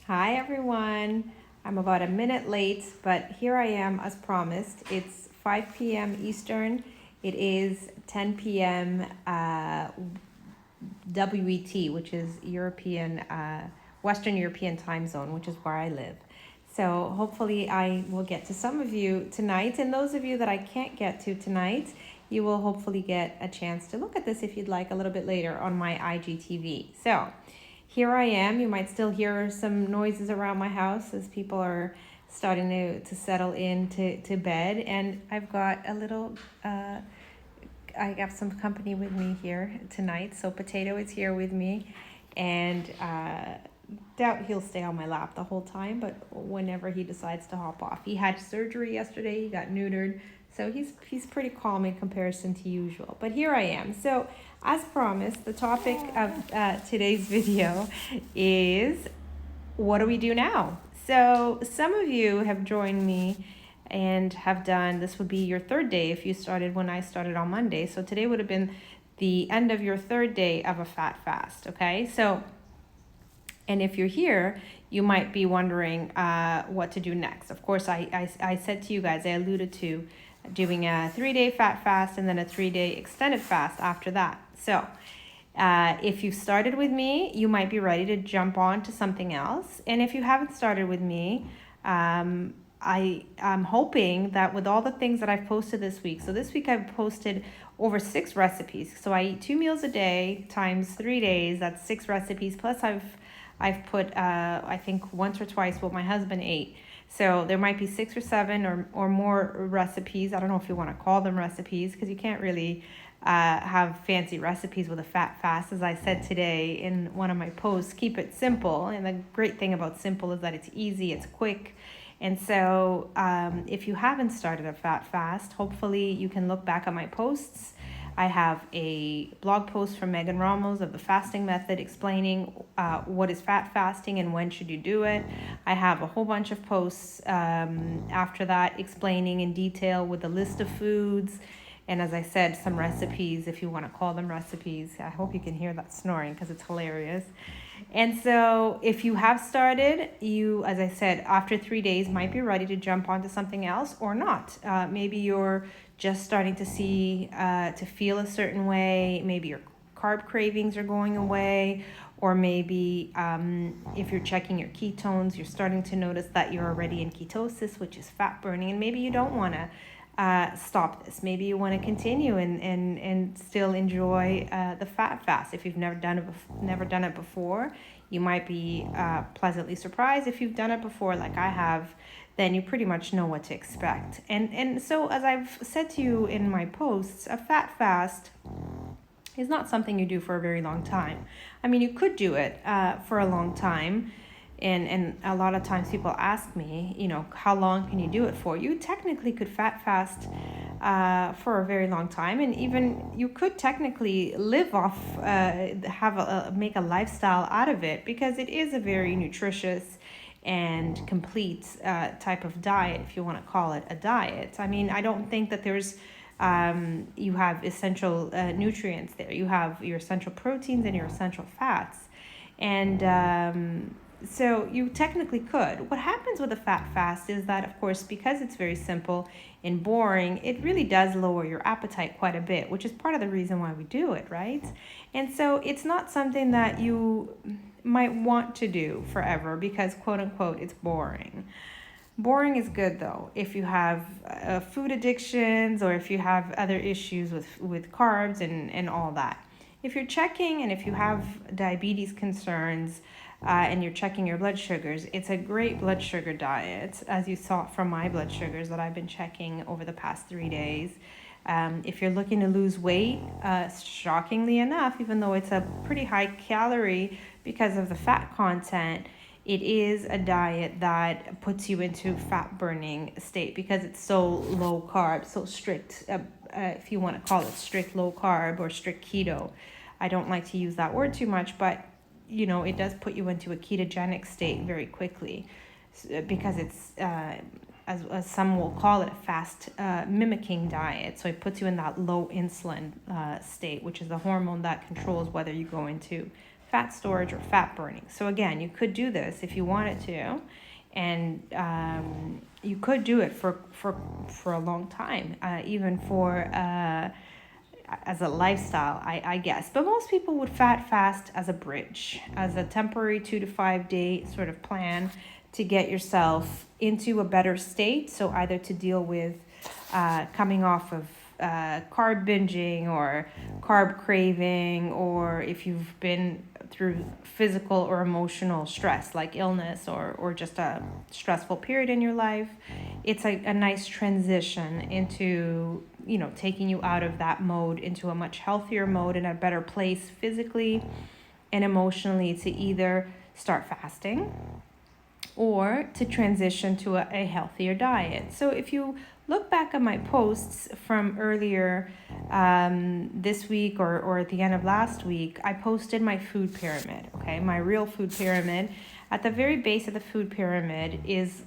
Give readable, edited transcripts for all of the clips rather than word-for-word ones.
Hi everyone. I'm about a minute late, but here I am as promised. It's 5 p.m. Eastern. It is 10 p.m. WET, which is Western European time zone, which is where I live. So hopefully I will get to some of you tonight, and those of you that I can't get to tonight, you will hopefully get a chance to look at this if you'd like a little bit later on my IGTV. So here I am. You might still hear some noises around my house as people are starting to settle into bed. And I've got I have some company with me here tonight. So Potato is here with me. And doubt he'll stay on my lap the whole time, but whenever he decides to hop off. He had surgery yesterday. He got neutered. So he's pretty calm in comparison to usual. But here I am. So as promised, the topic of today's video is what do we do now? So some of you have joined me and have done, this would be your third day if you started when I started on Monday. So today would have been the end of your third day of a fat fast, okay? So, and if you're here, you might be wondering what to do next. Of course, I said to you guys, I alluded to doing a 3-day fat fast and then a 3-day extended fast after that. So if you've started with me, you might be ready to jump on to something else. And if you haven't started with me, I am hoping that with all the things that I've posted this week, so this week I've posted over 6 recipes. So I eat 2 meals a day times 3 days, that's 6 recipes. Plus I've put, I think once or twice what my husband ate. So there might be 6 or 7 or more recipes. I don't know if you want to call them recipes because you can't really have fancy recipes with a fat fast. As I said today in one of my posts, keep it simple. And the great thing about simple is that it's easy, it's quick. And so if you haven't started a fat fast, hopefully you can look back at my posts. I have a blog post from Megan Ramos of the fasting method explaining what is fat fasting and when should you do it. I have a whole bunch of posts after that explaining in detail with a list of foods. And as I said, some recipes, if you want to call them recipes. I hope you can hear that snoring because it's hilarious. And so if you have started, you, as I said, after 3 days might be ready to jump onto something else or not. Maybe you're just starting to feel a certain way. Maybe your carb cravings are going away. Or maybe if you're checking your ketones, you're starting to notice that you're already in ketosis, which is fat burning. And maybe you don't want to stop this. Maybe you want to continue and still enjoy the fat fast. If you've never done it before, you might be pleasantly surprised. If you've done it before, like I have, then you pretty much know what to expect. And so, as I've said to you in my posts, a fat fast is not something you do for a very long time. I mean, you could do it for a long time. And a lot of times people ask me, how long can you do it for? You technically could fat fast for a very long time, and even you could technically live off, make a lifestyle out of it, because it is a very nutritious and complete type of diet, if you want to call it a diet. I mean, I don't think that there's you have essential nutrients there. You have your essential proteins and your essential fats, and so you technically could. What happens with a fat fast is that, of course, because it's very simple and boring, it really does lower your appetite quite a bit, which is part of the reason why we do it, right? And so it's not something that you might want to do forever because, quote unquote, it's boring. Boring is good though if you have food addictions or if you have other issues with carbs and all that. If you're checking and if you have diabetes concerns, and you're checking your blood sugars, it's a great blood sugar diet, as you saw from my blood sugars that I've been checking over the past 3 days. If you're looking to lose weight, shockingly enough, even though it's a pretty high calorie because of the fat content, it is a diet that puts you into fat burning state because it's so low carb, so strict, if you want to call it strict low carb or strict keto. I don't like to use that word too much, but it does put you into a ketogenic state very quickly because it's, as some will call it, a fast mimicking diet. So it puts you in that low insulin state, which is the hormone that controls whether you go into fat storage or fat burning. So again, you could do this if you wanted to, and you could do it for a long time, even for as a lifestyle, I guess. But most people would fat fast as a bridge, as a temporary 2 to 5 day sort of plan to get yourself into a better state. So either to deal with coming off of carb binging or carb craving, or if you've been through physical or emotional stress like illness or just a stressful period in your life, it's a nice transition into, you know, taking you out of that mode into a much healthier mode and a better place physically and emotionally to either start fasting or to transition to a healthier diet. So if you look back at my posts from earlier this week or at the end of last week, I posted my food pyramid, okay? My real food pyramid. At the very base of the food pyramid is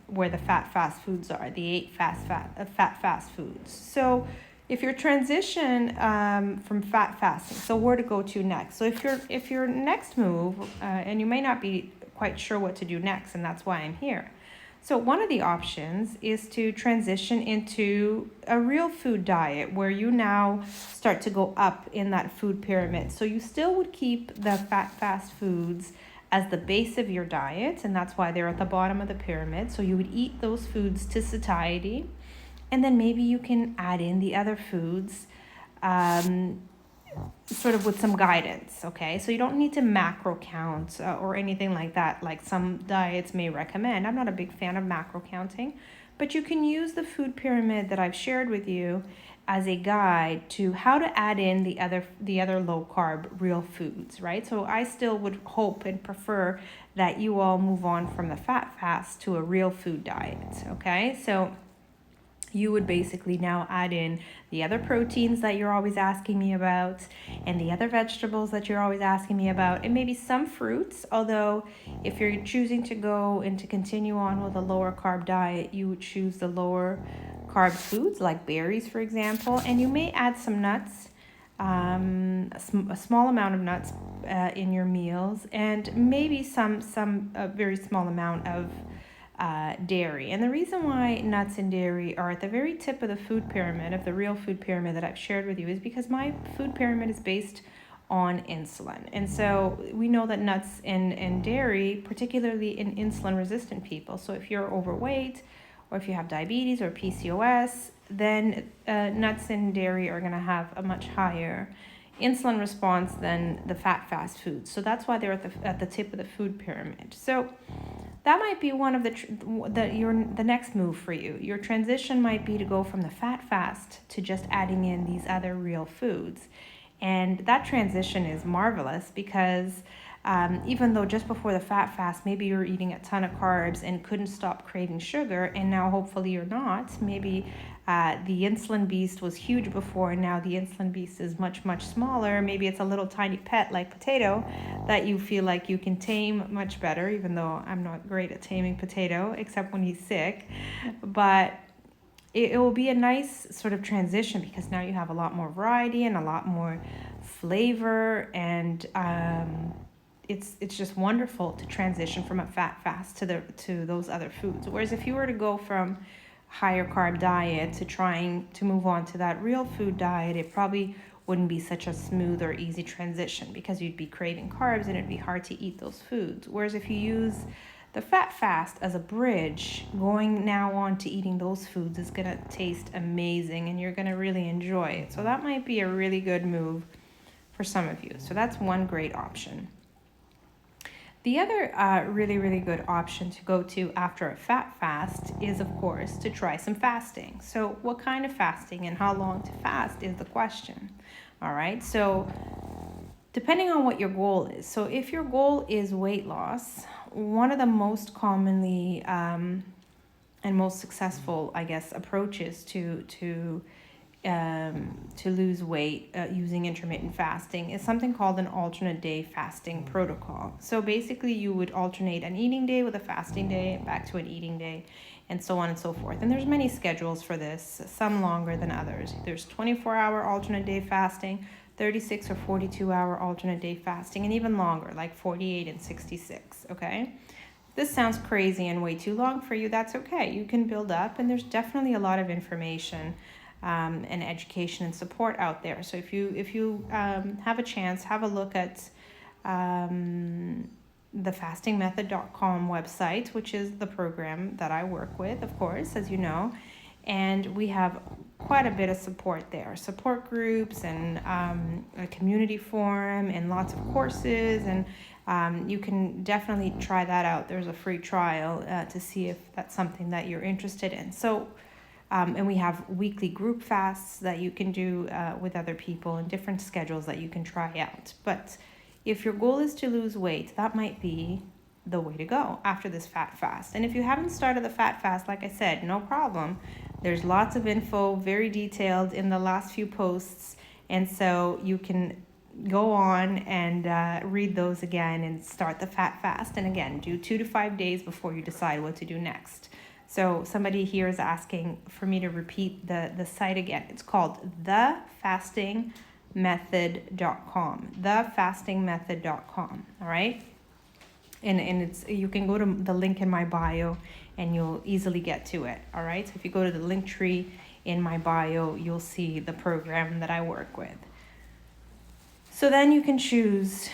where the fast foods are, the 8 fast foods. So if your transition from fat fasting, so where to go to next? So if your next move, and you may not be quite sure what to do next, and that's why I'm here. So one of the options is to transition into a real food diet where you now start to go up in that food pyramid. So you still would keep the fast foods as the base of your diet, and that's why they're at the bottom of the pyramid. So you would eat those foods to satiety, and then maybe you can add in the other foods sort of with some guidance, okay? So you don't need to macro count or anything like that, like some diets may recommend. I'm not a big fan of macro counting, but you can use the food pyramid that I've shared with you as a guide to how to add in the other low carb real foods, right? So I still would hope and prefer that you all move on from the fat fast to a real food diet, okay? So you would basically now add in the other proteins that you're always asking me about and the other vegetables that you're always asking me about, and maybe some fruits. Although if you're choosing to go and to continue on with a lower carb diet, you would choose the lower carb foods like berries, for example, and you may add some nuts, a small amount of nuts in your meals, and maybe some very small amount of dairy. And the reason why nuts and dairy are at the very tip of the food pyramid, of the real food pyramid that I've shared with you, is because my food pyramid is based on insulin. And so we know that nuts and dairy, particularly in insulin resistant people, so if you're overweight or if you have diabetes or PCOS, then nuts and dairy are going to have a much higher insulin response than the fast foods. So that's why they're at the tip of the food pyramid. So that might be one of the next move for you. Your transition might be to go from the fat fast to just adding in these other real foods. And that transition is marvelous because even though just before the fat fast, maybe you were eating a ton of carbs and couldn't stop craving sugar, and now hopefully you're not. Maybe the insulin beast was huge before, and now the insulin beast is much, much smaller. Maybe it's a little tiny pet like potato that you feel like you can tame much better, even though I'm not great at taming potato, except when he's sick. But it will be a nice sort of transition because now you have a lot more variety and a lot more flavor, and it's just wonderful to transition from a fat fast to those other foods. Whereas if you were to go from higher carb diet to trying to move on to that real food diet, it probably wouldn't be such a smooth or easy transition because you'd be craving carbs and it'd be hard to eat those foods. Whereas if you use the fat fast as a bridge, going now on to eating those foods is going to taste amazing and you're going to really enjoy it. So that might be a really good move for some of you. So that's one great option. The other really, really good option to go to after a fat fast is, of course, to try some fasting. So what kind of fasting and how long to fast is the question. All right, so depending on what your goal is. So if your goal is weight loss, one of the most commonly and most successful, I guess, approaches to lose weight using intermittent fasting is something called an alternate day fasting protocol. So basically you would alternate an eating day with a fasting day, back to an eating day, and so on and so forth. And there's many schedules for this, some longer than others. There's 24-hour alternate day fasting, 36 or 42-hour alternate day fasting, and even longer, like 48 and 66, okay? This sounds crazy and way too long for you, that's okay. You can build up, and there's definitely a lot of information and education and support out there. So if you have a chance, have a look at the fastingmethod.com website, which is the program that I work with, of course, as you know. And we have quite a bit of support there, support groups and a community forum and lots of courses. And you can definitely try that out. There's a free trial to see if that's something that you're interested in. So, and we have weekly group fasts that you can do with other people and different schedules that you can try out. But if your goal is to lose weight, that might be the way to go after this fat fast. And if you haven't started the fat fast, like I said, no problem. There's lots of info, very detailed in the last few posts. And so you can go on and read those again and start the fat fast. And again, do 2 to 5 days before you decide what to do next. So somebody here is asking for me to repeat the site again. It's called thefastingmethod.com. Thefastingmethod.com. All right. And it's, you can go to the link in my bio and you'll easily get to it. All right. So if you go to the link tree in my bio, you'll see the program that I work with. So then you can choose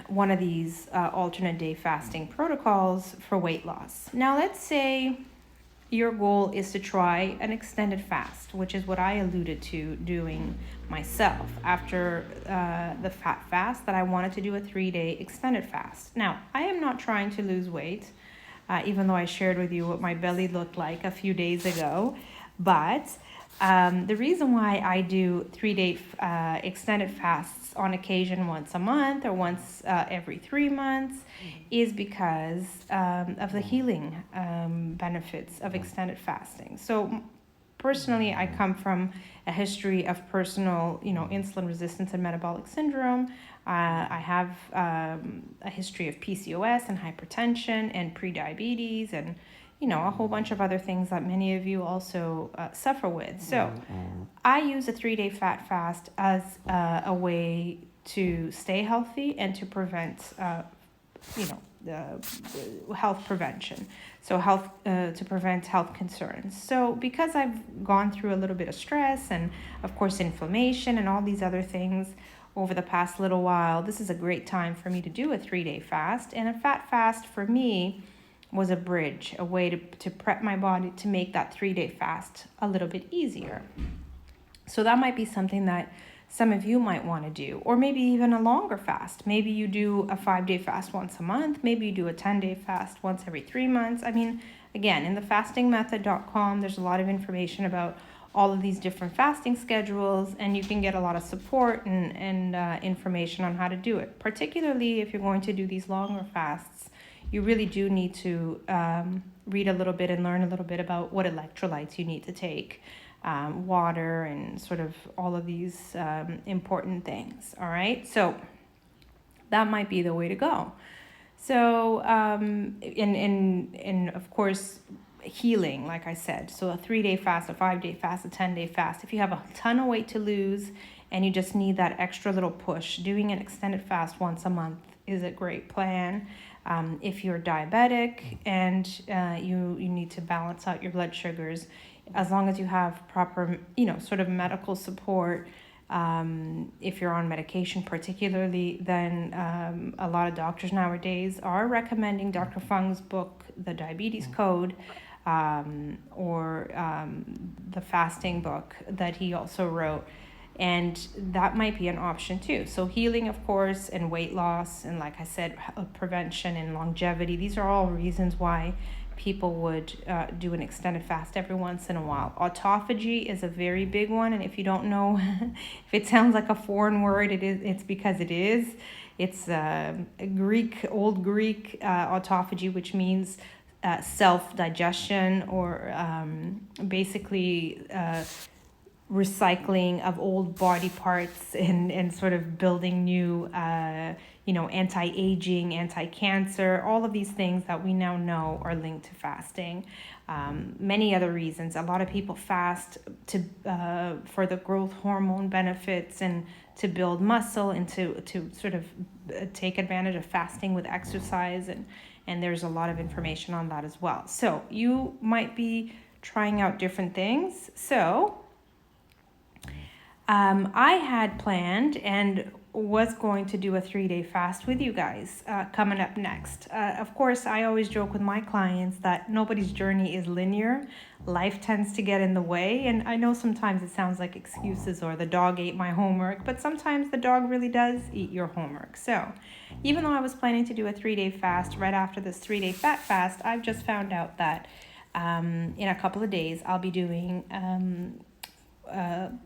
one of these alternate day fasting protocols for weight loss. Now, let's say your goal is to try an extended fast, which is what I alluded to doing myself after the fat fast, that I wanted to do a 3-day extended fast. Now, I am not trying to lose weight, even though I shared with you what my belly looked like a few days ago. But the reason why I do 3-day extended fasts on occasion once a month or once every 3 months is because of the healing benefits of extended fasting. So personally, I come from a history of personal, insulin resistance and metabolic syndrome. I have a history of PCOS and hypertension and prediabetes and a whole bunch of other things that many of you also suffer with. So I use a 3-day fat fast as a way to stay healthy and to prevent, health prevention. So to prevent health concerns. So because I've gone through a little bit of stress and of course inflammation and all these other things over the past little while, this is a great time for me to do a 3-day fast. And a fat fast for me was a bridge, a way to prep my body to make that 3-day fast a little bit easier. So that might be something that some of you might want to do, or maybe even a longer fast. Maybe you do a 5-day fast once a month. Maybe you do a 10-day fast once every 3 months. I mean, again, in the fastingmethod.com, there's a lot of information about all of these different fasting schedules, and you can get a lot of support and information on how to do it, particularly if you're going to do these longer fasts. You really do need to read a little bit and learn a little bit about what electrolytes you need to take, water, and sort of all of these important things. All right, so that might be the way to go. So, and of course, healing, like I said. So a 3-day fast, a 5-day fast, a 10-day fast. If you have a ton of weight to lose and you just need that extra little push, doing an extended fast once a month is a great plan. If you're diabetic and you need to balance out your blood sugars, as long as you have proper, sort of medical support, if you're on medication particularly, then a lot of doctors nowadays are recommending Dr. Fung's book, The Diabetes Code, or the fasting book that he also wrote. And that might be an option too. So healing, of course, and weight loss, and like I said, prevention and longevity. These are all reasons why people would do an extended fast every once in a while. Autophagy is a very big one. And if you don't know, if it sounds like a foreign word, it's because it is. It's Old Greek autophagy, which means self-digestion, or basically recycling of old body parts and sort of building new, anti-aging, anti-cancer, all of these things that we now know are linked to fasting. Many other reasons. A lot of people fast for the growth hormone benefits and to build muscle and to sort of take advantage of fasting with exercise, and there's a lot of information on that as well. So you might be trying out different things. So I had planned and was going to do a 3-day fast with you guys coming up next. Of course, I always joke with my clients that nobody's journey is linear. Life tends to get in the way, and I know sometimes it sounds like excuses or the dog ate my homework, but sometimes the dog really does eat your homework. So even though I was planning to do a 3-day fast right after this 3-day fat fast, I've just found out that in a couple of days I'll be doing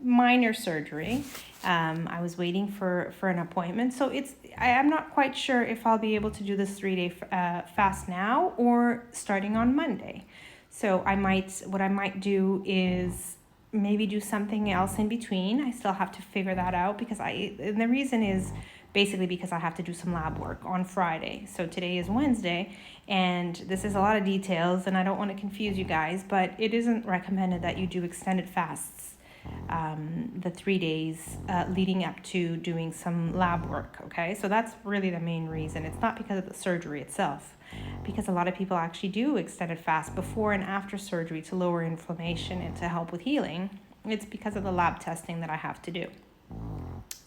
minor surgery. I was waiting for an appointment, so I'm not quite sure if I'll be able to do this 3-day fast now or starting on Monday. So what I might do is maybe do something else in between. I still have to figure that out and the reason is basically because I have to do some lab work on Friday. So today is Wednesday, and this is a lot of details, and I don't want to confuse you guys, but it isn't recommended that you do extended fasts the 3 days leading up to doing some lab work, okay? So that's really the main reason. It's not because of the surgery itself, because a lot of people actually do extended fast before and after surgery to lower inflammation and to help with healing. It's because of the lab testing that I have to do.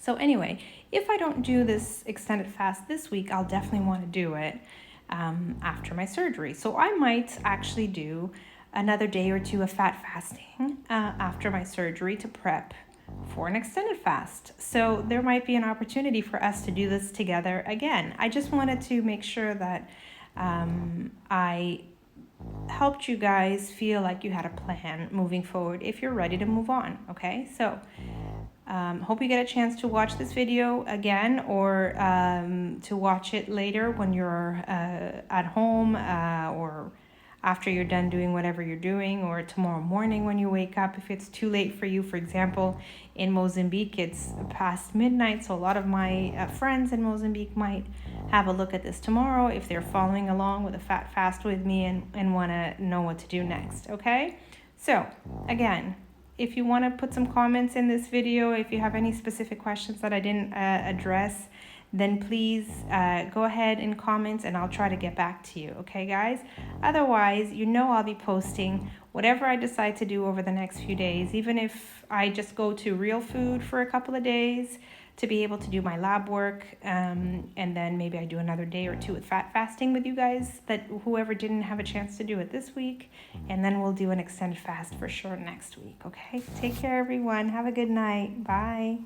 So anyway, if I don't do this extended fast this week, I'll definitely want to do it after my surgery. So I might actually do another day or two of fat fasting after my surgery to prep for an extended fast. So there might be an opportunity for us to do this together again. I just wanted to make sure that I helped you guys feel like you had a plan moving forward if you're ready to move on, okay? So hope you get a chance to watch this video again or to watch it later when you're at home or after you're done doing whatever you're doing, or tomorrow morning when you wake up if it's too late for you. For example, in Mozambique it's past midnight, so a lot of my friends in Mozambique might have a look at this tomorrow if they're following along with a fat fast with me and want to know what to do next, okay? So again, if you want to put some comments in this video, if you have any specific questions that I didn't address, then please go ahead and comment and I'll try to get back to you, okay guys? Otherwise, I'll be posting whatever I decide to do over the next few days, even if I just go to real food for a couple of days to be able to do my lab work, and then maybe I do another day or two with fat fasting with you guys, that whoever didn't have a chance to do it this week, and then we'll do an extended fast for sure next week, okay? Take care everyone, have a good night, bye.